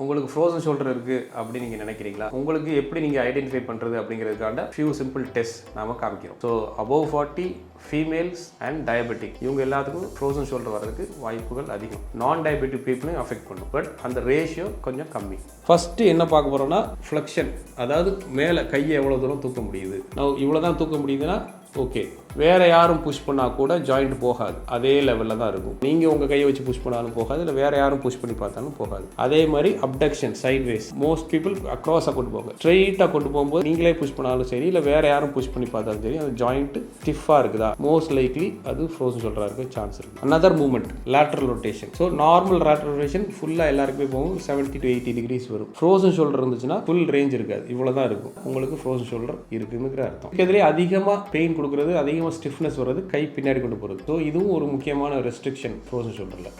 உங்களுக்கு frozen shoulder இருக்குது அப்படின்னு நீங்கள் நினைக்கிறீங்களா? உங்களுக்கு எப்படி நீங்கள் ஐடென்டிஃபை பண்ணுறது அப்படிங்கிறதுக்கான ஃபியூ சிம்பிள் டெஸ்ட் நாம் காமிக்கிறோம். So above 40 females and diabetic இவங்க எல்லாத்துக்கும் ஃப்ரோசன் ஷோல்டர் வரதுக்கு வாய்ப்புகள் அதிகம். நான் டயபெட்டிக் பீப்புளையும் அஃபெக்ட் பண்ணும், பட் அந்த ரேஷியோ கொஞ்சம் கம்மி. ஃபஸ்ட்டு என்ன பார்க்க போகிறோன்னா ஃப்ளெக்ஷன், அதாவது மேலே கையை எவ்வளோ தூரம் தூக்க முடியுது. நான் இவ்வளோ தான் தூக்க முடியுதுன்னா ஓகே, வேறு யாரும் புஷ் பண்ணால் கூட ஜாயிண்ட் போகாது, அதே லெவலில் தான் இருக்கும். நீங்கள் உங்கள் கையை வச்சு புஷ் பண்ணாலும் போகாது, இல்லை வேறு யாரும் புஷ் பண்ணி பார்த்தாலும் போகாது. அதே மாதிரி அப்டக்ஷன் சைட்வேஸ், மோஸ்ட் பீப்புள் அக்ராஸாக கொண்டு போங்க. ஸ்ட்ரெயிட்டாக கொண்டு போகும்போது நீங்களே புஷ் பண்ணாலும் சரி, இல்லை வேறு யாரும் புஷ் பண்ணி பார்த்தாலும் சரி, அந்த ஜாயிண்ட் ஸ்டிஃபாக இருக்குதா, மோஸ்ட் லைக்லி அது ஃப்ரோசன் ஷோல்டராக இருக்க சான்ஸ் இருக்குது. Another movement lateral rotation. So normal lateral rotation ஃபுல்லாக எல்லாருக்குமே போகும் 70 to 80 degrees வரும். ஃப்ரோசன் ஷோல்டர் இருந்துச்சுன்னா ஃபுல் ரேஞ்ச் இருக்காது, இவ்வளோ தான் இருக்கும். உங்களுக்கு ஃப்ரோசன் ஷோல்டர் இருக்குங்கிற அர்த்தம். இதுலேயே அதிகமாக பெயின் கொடுக்குறது, அதிகமாக ஸ்டிஃப்னஸ் வர்றது, கை பின்னாடி கொண்டு போகிறது. ஸோ இதுவும் ஒரு முக்கியமான ரெஸ்ட்ரிக்ஷன் ஃப்ரோசன் ஷோல்டரில்.